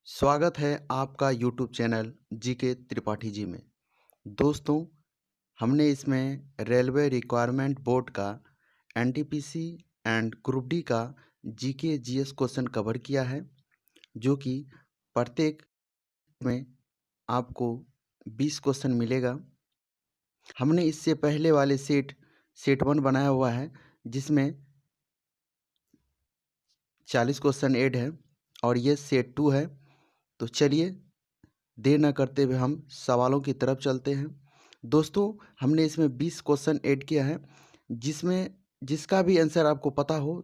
स्वागत है आपका YouTube channel GK Tripathi ji में। दोस्तों, हमने इसमें रेलवे रिक्वायरमेंट बोर्ड का एनटीपीसी एंड ग्रुप डी का जीके जीएस क्वेश्चन कवर किया है, जो कि प्रत्येक में आपको 20 क्वेश्चन मिलेगा। हमने इससे पहले वाले सेट 1 बनाया हुआ है, जिसमें 40 क्वेश्चन ऐड है और ये सेट 2 है। तो चलिए देर न करते हुए हम सवालों की तरफ चलते हैं। दोस्तों, हमने इसमें 20 क्वेश्चन ऐड किया है, जिसमें जिसका भी आंसर आपको पता हो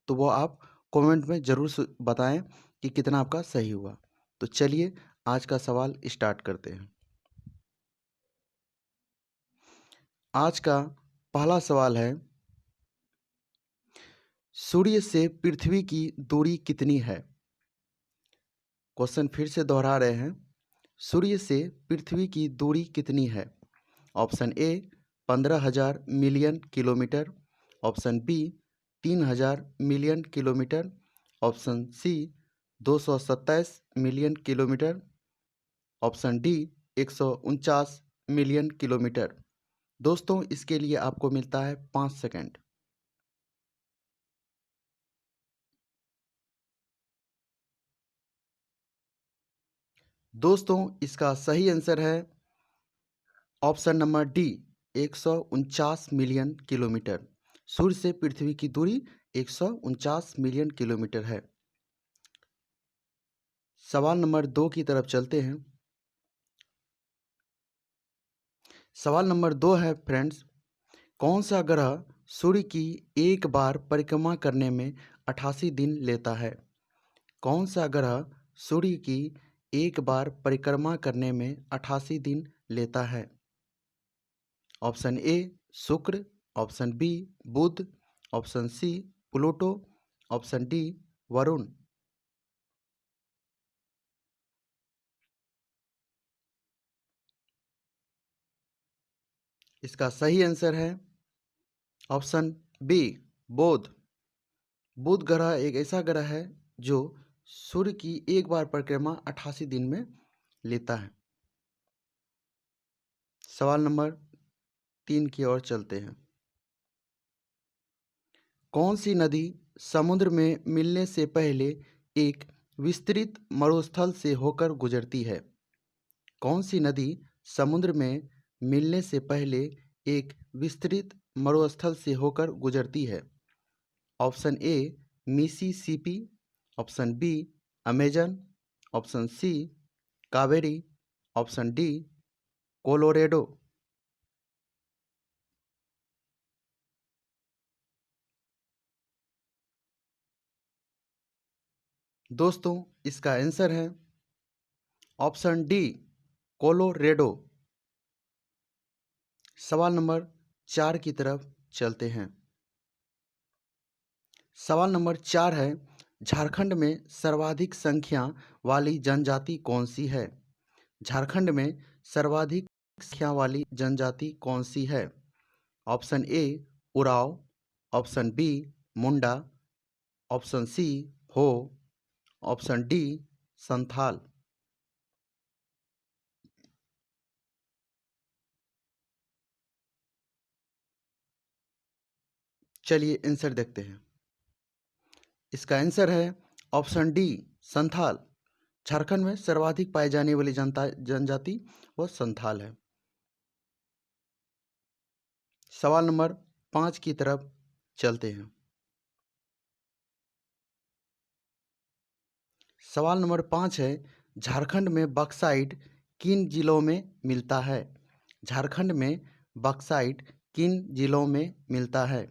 तो वो आप कमेंट में ज़रूर बताएं कि कितना आपका सही हुआ। तो चलिए आज का सवाल स्टार्ट करते हैं। आज का पहला सवाल है, सूर्य से पृथ्वी की दूरी कितनी है? क्वेश्चन फिर से दोहरा रहे हैं, सूर्य से पृथ्वी की दूरी कितनी है? Option A 15,000 million kilometre, option B 3,000 million kilometre, option C 227 million kilometre, option D 149 million kilometre. दोस्तों, इसके लिए आपको मिलता है 5 सेकंड। दोस्तों, इसका सही आंसर है option number D 149 million kilometre. सूर्य से पृथ्वी की दूरी 149 मिलियन किलोमीटर है। सवाल नंबर 2 की तरफ चलते हैं। सवाल नंबर 2 है फ्रेंड्स, कौन सा ग्रह सूर्य की एक बार परिक्रमा करने में 88 दिन लेता है? कौन सा ग्रह सूर्य की एक बार परिक्रमा करने में 88 दिन लेता है? ऑप्शन ए शुक्र, ऑप्शन बी बुध, option C Pluto, option D वरुण। इसका सही आंसर है ऑप्शन बी बुध। बुध ग्रह एक ऐसा ग्रह है जो सूर्य की एक बार परिक्रमा 88 दिन में लेता है। सवाल नंबर 3 की ओर चलते हैं। कौन सी नदी समुद्र में मिलने से पहले एक विस्तृत मरुस्थल से होकर गुजरती है? कौन सी नदी समुद्र में मिलने से पहले एक विस्तृत मरुस्थल से होकर गुजरती है? Option A Mississippi, option B Amazon, option C Kaveri, option D Colorado. दोस्तों, इसका आंसर है ऑप्शन डी कोलोरेडो। सवाल नंबर 4 की तरफ चलते हैं। सवाल नंबर 4 है, झारखंड में सर्वाधिक संख्या वाली जनजाति कौन सी है? झारखंड में सर्वाधिक संख्या वाली जनजाति कौन सी है? Option A Oraon, option B Munda, option C Ho, option D Santhal. चलिए आंसर देखते हैं। इसका आंसर है ऑप्शन डी संथाल। झारखंड में सर्वाधिक पाई जाने वाली जनजाति वो संथाल है। सवाल नंबर 5 की तरफ चलते हैं। सवाल नंबर 5 है, झारखंड में बक्साइट किन जिलों में मिलता है? झारखंड में बक्साइट किन जिलों में मिलता है?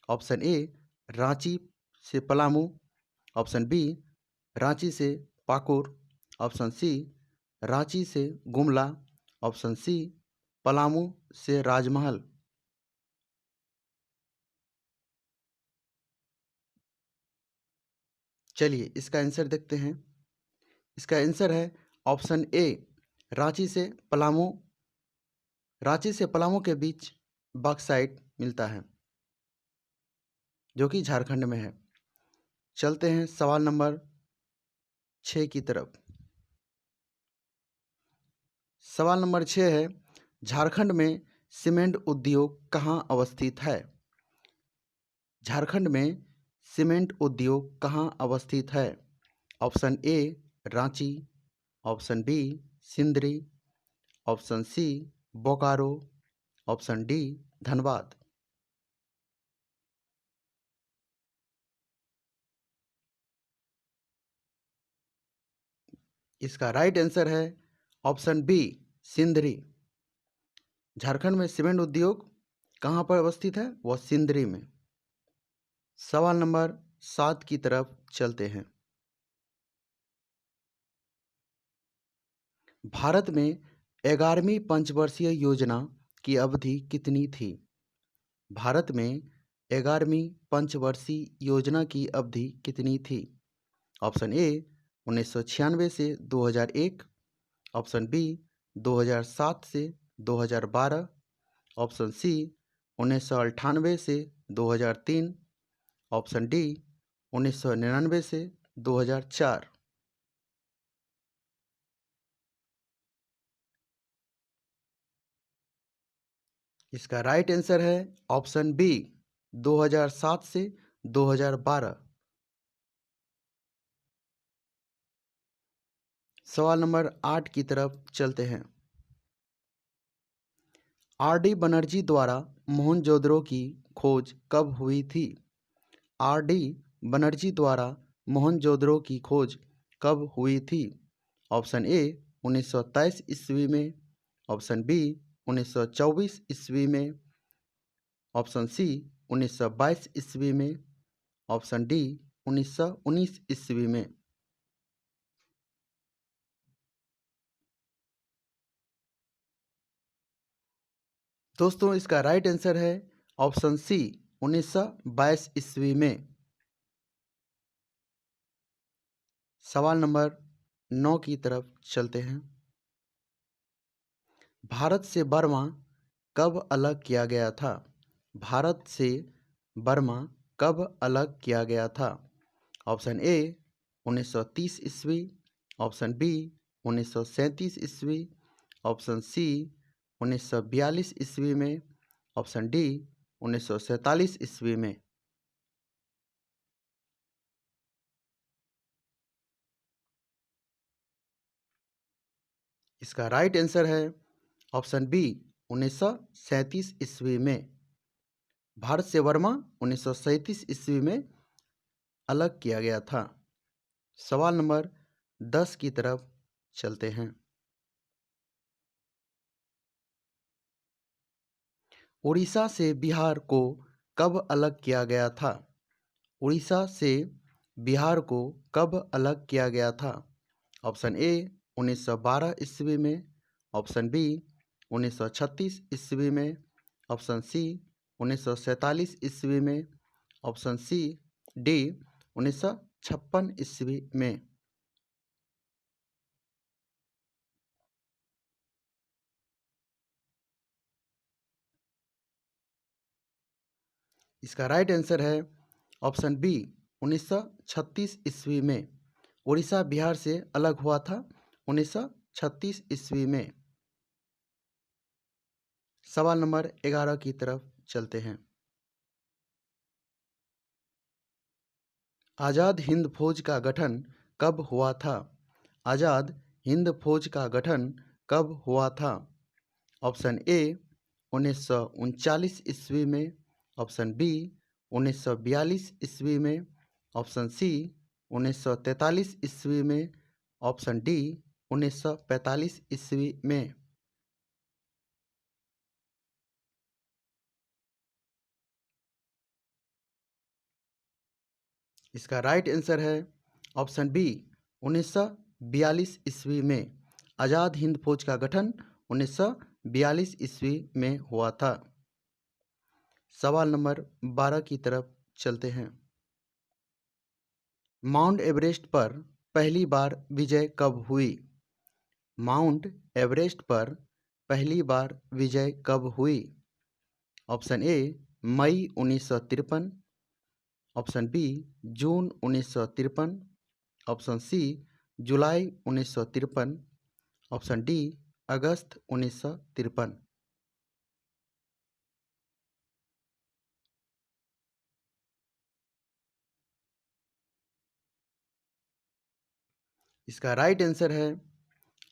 ऑप्शन ए रांची से पलामू, ऑप्शन बी रांची से पाकुर, ऑप्शन सी रांची से गुमला, ऑप्शन सी पलामू से राजमहल। चलिए इसका आंसर देखते हैं। इसका आंसर है ऑप्शन ए रांची से पलामू। रांची से पलामू के बीच बॉक्साइट मिलता है, जो कि झारखंड में है। चलते हैं सवाल नंबर 6 की तरफ। सवाल नंबर 6 है, झारखंड में सीमेंट उद्योग कहाँ अवस्थित है? झारखंड में सीमेंट उद्योग कहाँ अवस्थित है? Option A Ranchi, option B Sindri, option C Bokaro, option D Dhanbad. इसका राइट आंसर है ऑप्शन बी सिंदरी। झारखंड में सीमेंट उद्योग कहाँ पर अवस्थित है? वह सिंदरी में। सवाल नंबर 7 की तरफ चलते हैं। भारत में 11वीं पंचवर्षीय योजना की अवधि कितनी थी? भारत में 11वीं पंचवर्षीय योजना की अवधि कितनी थी? ऑप्शन ए 1996 से 2001, ऑप्शन बी 2007 से 2012, ऑप्शन सी 1998 से 2003, ऑप्शन डी 1999 से 2004। इसका राइट आंसर है ऑप्शन बी 2007 से 2012। सवाल नंबर 8 की तरफ चलते हैं। आर.डी. बनर्जी द्वारा मोहनजोदड़ो की खोज कब हुई थी? आर.डी. बनर्जी द्वारा मोहनजोदड़ो की खोज कब हुई थी? ऑप्शन ए 1923 ईस्वी में, ऑप्शन बी 1924 ईस्वी में, ऑप्शन सी 1922 ईस्वी में, ऑप्शन डी 1919 ईस्वी में। दोस्तों इसका राइट आंसर है ऑप्शन सी 1922 ईस्वी में। सवाल नंबर 9 की तरफ चलते हैं। भारत से बर्मा कब अलग किया गया था? भारत से बर्मा कब अलग किया गया था? ऑप्शन ए 1930 ईस्वी, ऑप्शन बी 1937 ईस्वी, ऑप्शन सी 1942 ईस्वी में, ऑप्शन डी 1947 ईस्वी में। इसका राइट आंसर है ऑप्शन बी 1937 ईस्वी में। भारत से बर्मा 1937 ईस्वी में अलग किया गया था। सवाल नंबर 10 की तरफ चलते हैं। उड़ीसा से बिहार को कब अलग किया गया था? उड़ीसा से बिहार को कब अलग किया गया था? ऑप्शन ए 1912 ईस्वी में, ऑप्शन बी 1936 ईस्वी में, ऑप्शन सी 1947 ईस्वी में, ऑप्शन सी डी 1956 ईस्वी में। इसका राइट आंसर है ऑप्शन बी 1936 ईस्वी में। उड़ीसा बिहार से अलग हुआ था 1936 ईस्वी में। सवाल नंबर 11 की तरफ चलते हैं। आज़ाद हिंद फौज का गठन कब हुआ था? आज़ाद हिंद फौज का गठन कब हुआ था? ऑप्शन ए 1939 ईस्वी में, ऑप्शन बी 1942 ईस्वी में, ऑप्शन सी 1943 ईस्वी में, ऑप्शन डी 1945 ईस्वी में। इसका राइट आंसर है ऑप्शन बी 1942 ईस्वी में। आज़ाद हिंद फौज का गठन 1942 ईस्वी में हुआ था। सवाल नंबर 12 की तरफ चलते हैं। माउंट एवरेस्ट पर पहली बार विजय कब हुई? माउंट एवरेस्ट पर पहली बार विजय कब हुई? ऑप्शन ए मई 1953, ऑप्शन बी जून 1953, ऑप्शन सी जुलाई 1953, ऑप्शन डी अगस्त 1953। इसका राइट आंसर है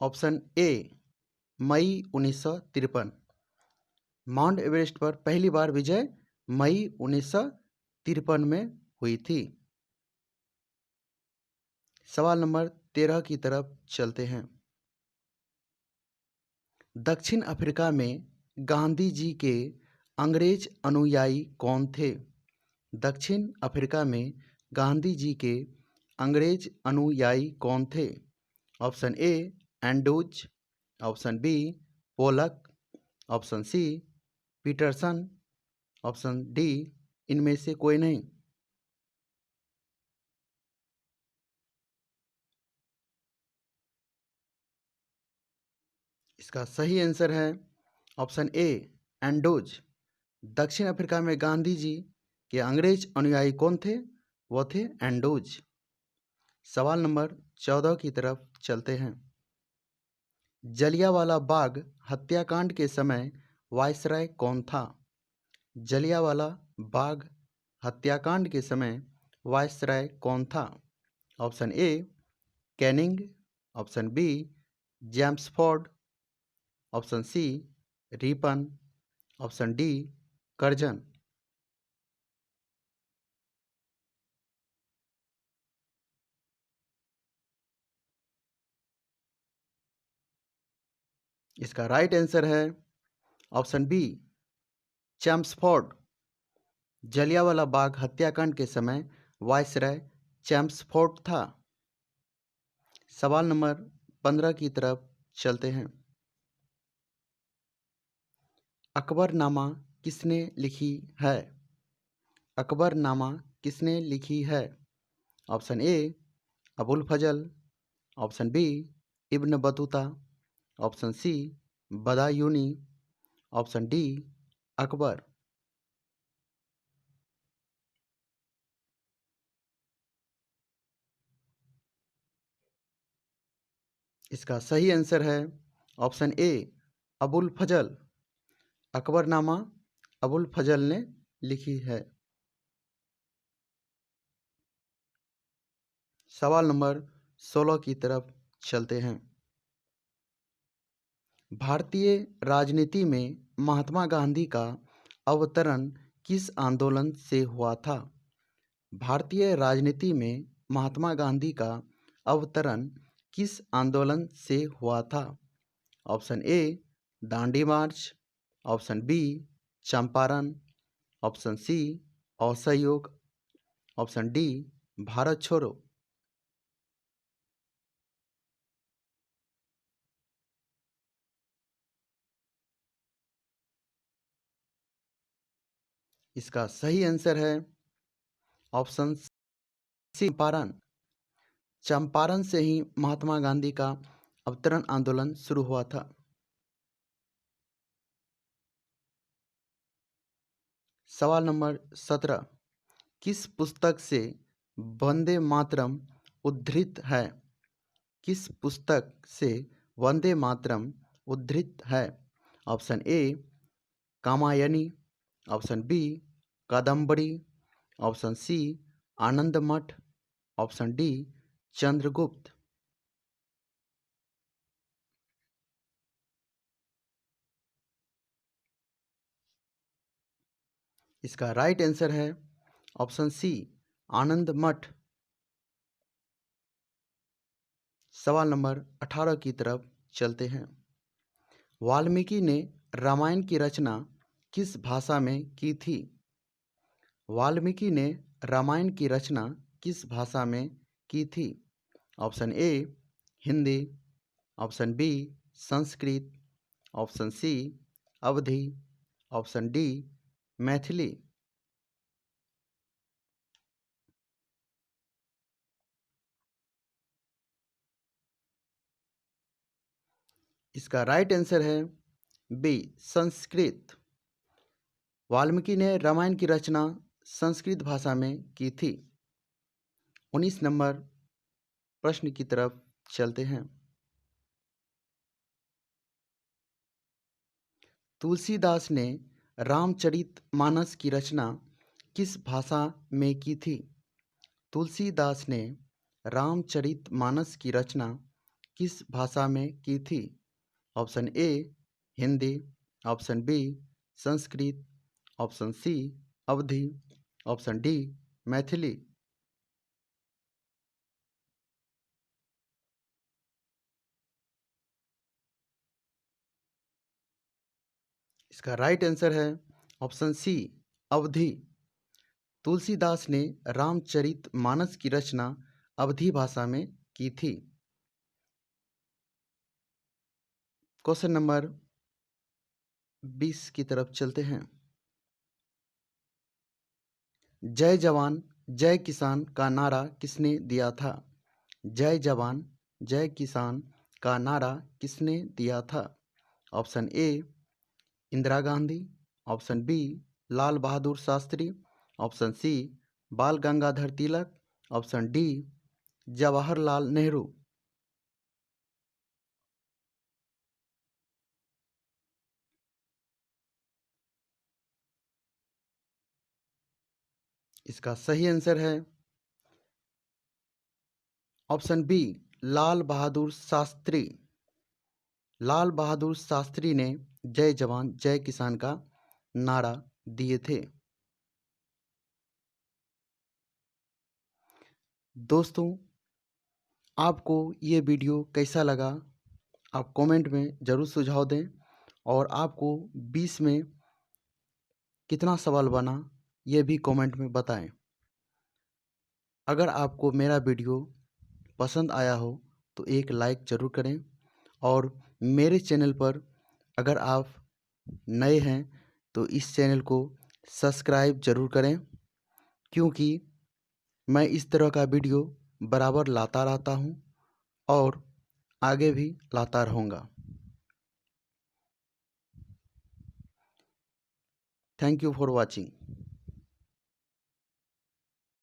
ऑप्शन ए, मई 1953। माउंट एवरेस्ट पर पहली बार विजय मई 1953 में हुई थी। सवाल नंबर 13 की तरफ चलते हैं। दक्षिण अफ्रीका में गांधी जी के अंग्रेज अनुयायी कौन थे? दक्षिण अफ्रीका में गांधी जी के अंग्रेज अनुयायी कौन थे? Option A Andrews, option B Polak, option C Peterson, option D इनमें से कोई नहीं। इसका सही आंसर है ऑप्शन ए एंड्रूज। दक्षिण अफ्रीका में गांधी जी के अंग्रेज अनुयायी कौन थे? वो थे एंड्रूज। सवाल नंबर 14 की तरफ चलते हैं। जलियांवाला बाग हत्याकांड के समय वायसराय कौन था? जलियांवाला बाग हत्याकांड के समय वायसराय कौन था? Option A Canning, option B James Ford, option C Ripon, option D Curzon. इसका राइट आंसर है option B Chelmsford. Jallianwala Bagh हत्याकांड के समय वायसराय चैम्सफोर्ड था। सवाल नंबर 15 की तरफ चलते हैं। अकबरनामा किसने लिखी है? अकबरनामा किसने लिखी है? Option A Abul Fazal, option B Ibn Battuta, option C Badayuni, option D Akbar. इसका सही आंसर है ऑप्शन ए अबुल फजल। अकबरनामा अबुल फजल ने लिखी है। सवाल नंबर 16 की तरफ चलते हैं। भारतीय राजनीति में महात्मा गांधी का अवतरण किस आंदोलन से हुआ था? भारतीय राजनीति में महात्मा गांधी का अवतरण किस आंदोलन से हुआ था? Option A Dandi march, option B Champaran, option C असहयोग, ऑप्शन डी भारत छोड़ो। इसका सही आंसर है ऑप्शन सी चंपारण। चंपारण से ही महात्मा गांधी का अवतरण आंदोलन शुरू हुआ था। सवाल नंबर 17 किस पुस्तक से वंदे मातरम उद्धृत है? किस पुस्तक से वंदे मातरम उद्धृत है? Option A Kamayani, option B Kadambari, option C Anand Math, option D Chandragupt. इसका राइट आंसर है ऑप्शन सी आनंद मठ। सवाल नंबर 18 की तरफ चलते हैं। वाल्मीकि ने रामायण की रचना किस भाषा में की थी? वाल्मीकि ने रामायण की रचना किस भाषा में की थी? Option A Hindi, option B Sanskrit, option C Awadhi, option D Maithili. इसका राइट आंसर है बी संस्कृत। वाल्मीकि ने रामायण की रचना संस्कृत भाषा में की थी। 19 नंबर प्रश्न की तरफ चलते हैं। तुलसीदास ने रामचरितमानस की रचना किस भाषा में की थी? तुलसीदास ने रामचरितमानस की रचना किस भाषा में की थी? Option A Hindi, option B Sanskrit, option C Awadhi, option D Maithili. इसका राइट आंसर है ऑप्शन सी अवधी। तुलसीदास ने रामचरितमानस की रचना अवधी भाषा में की थी। क्वेश्चन नंबर 20 की तरफ चलते हैं। जय जवान जय किसान का नारा किसने दिया था? जय जवान जय किसान का नारा किसने दिया था? Option A Indira Gandhi, option B Lal Bahadur Shastri, option C Bal Gangadhar Tilak, option D Jawaharlal Nehru. इसका सही आंसर है ऑप्शन बी लाल बहादुर शास्त्री। लाल बहादुर शास्त्री ने जय जवान जय किसान का नारा दिए थे। दोस्तों, आपको ये वीडियो कैसा लगा? आप कमेंट में ज़रूर सुझाव दें और आपको 20 में कितना सवाल बना ये भी कमेंट में बताएं। अगर आपको मेरा वीडियो पसंद आया हो तो एक लाइक ज़रूर करें और मेरे चैनल पर अगर आप नए हैं तो इस चैनल को सब्सक्राइब ज़रूर करें, क्योंकि मैं इस तरह का वीडियो बराबर लाता रहता हूं और आगे भी लाता रहूँगा। Thank you for watching.